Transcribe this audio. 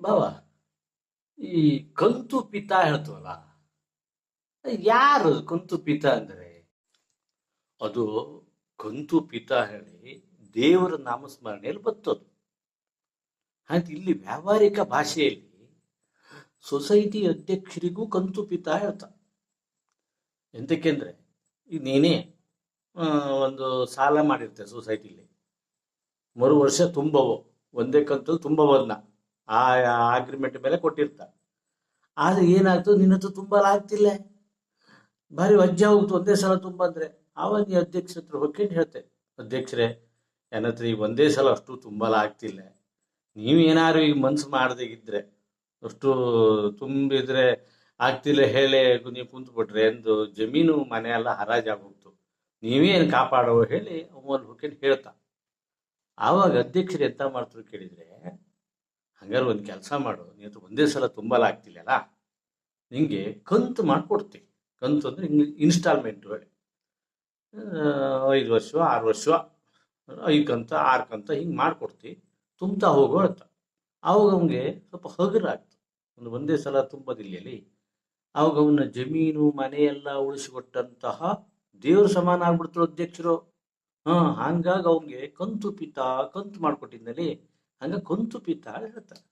ಬಾವ, ಈ ಕಂತು ಪಿತ ಹೇಳ್ತೀವಲ್ಲ, ಯಾರು ಕಂತು ಪಿತ ಅಂದ್ರೆ? ಅದು ಕಂತು ಪಿತ ಹೇಳಿ ದೇವರ ನಾಮಸ್ಮರಣೆಯಲ್ಲಿ ಬರ್ತದು. ಹಾಗೆ ಇಲ್ಲಿ ವ್ಯಾವಹಾರಿಕ ಭಾಷೆಯಲ್ಲಿ ಸೊಸೈಟಿ ಅಧ್ಯಕ್ಷರಿಗೂ ಕಂತು ಪಿತ ಹೇಳ್ತಾರೆ. ಎಂತಕ್ಕೆಂದ್ರೆ ಈಗ ನೀನೇ ಒಂದು ಸಾಲ ಮಾಡಿರ್ತೆ ಸೊಸೈಟಿಲಿ, ಮರು ವರ್ಷ ತುಂಬವೋ ಒಂದೇ ಕಂತಲ್ಲಿ ತುಂಬವನ್ನ ಆ ಅಗ್ರಿಮೆಂಟ್ ಮೇಲೆ ಕೊಟ್ಟಿರ್ತ. ಆದ್ರೆ ಏನಾಗ್ತದೆ, ನಿನ್ನ ಹತ್ರ ತುಂಬಲು ಆಗ್ತಿಲ್ಲ, ಭಾರಿ ವಜ್ಜೆ ಹೋಗ್ತು ಒಂದೇ ಸಲ ತುಂಬಂದ್ರೆ. ಆವಾಗ ಈ ಅಧ್ಯಕ್ಷರ ಹತ್ರ ಹೊಕ್ಕೊಂಡು ಹೇಳ್ತೆ, ಅಧ್ಯಕ್ಷರೇ ನನ್ನ ಹತ್ರ ಈಗ ಒಂದೇ ಸಲ ಅಷ್ಟು ತುಂಬಲ ಆಗ್ತಿಲ್ಲ, ನೀವೇನಾದ್ರು ಈಗ ಮನ್ಸು ಮಾಡದಾಗಿದ್ರೆ ಅಷ್ಟು ತುಂಬಿದ್ರೆ ಆಗ್ತಿಲ್ಲ ಹೇಳಿ ನೀವು ಕುಂತು ಬಿಟ್ರೆ ಎಂದು ಜಮೀನು ಮನೆ ಎಲ್ಲ ಹರಾಜಾಗೋಗ್ತು, ನೀವೇನು ಕಾಪಾಡೋ ಹೇಳಿ ಅವಲ್ಲಿ ಹೊಕ್ಕೊಂಡು ಹೇಳ್ತಾ. ಆವಾಗ ಅಧ್ಯಕ್ಷರು ಎಂತ ಮಾಡ್ತಾರೆ ಕೇಳಿದ್ರೆ, ಹಂಗಾರೆ ಒಂದು ಕೆಲಸ ಮಾಡು, ನೀನು ಒಂದೇ ಸಲ ತುಂಬಲ ಆಗ್ತಿಲ್ಲಲ್ಲ, ನಿಂಗೆ ಕಂತು ಮಾಡಿಕೊಡ್ತೀವಿ. ಕಂತು ಅಂದ್ರೆ ಇನ್ಸ್ಟಾಲ್ಮೆಂಟ್ ಹೇಳಿ 5 ವರ್ಷ 6 ವರ್ಷ 5 ಕಂತ 6 ಕಂತ ಹಿಂಗೆ ಮಾಡಿಕೊಡ್ತೀವಿ, ತುಂಬ್ತಾ ಹೋಗೋ ಅಂತ. ಆವಾಗ ಅವನಿಗೆ ಸ್ವಲ್ಪ ಹಗುರ ಆಗ್ತದೆ, ಒಂದೇ ಸಲ ತುಂಬದಿಲ್ಲಿ. ಆವಾಗ ಅವನ ಜಮೀನು ಮನೆಯೆಲ್ಲ ಉಳಿಸಿಕೊಟ್ಟಂತಹ ದೇವ್ರ ಸಮಾನ ಆಗ್ಬಿಡ್ತಾರೆ ಅಧ್ಯಕ್ಷರು. ಹಂಗಾಗಿ ಅವನಿಗೆ ಕಂತು ಪಿತ ಕಂತು ಮಾಡ್ಕೊಟ್ಟಿದ್ದಲ್ಲಿ, ಹಂಗ ಕಂತು ಪಿತ ಹೇಳ್ತಾರೆ.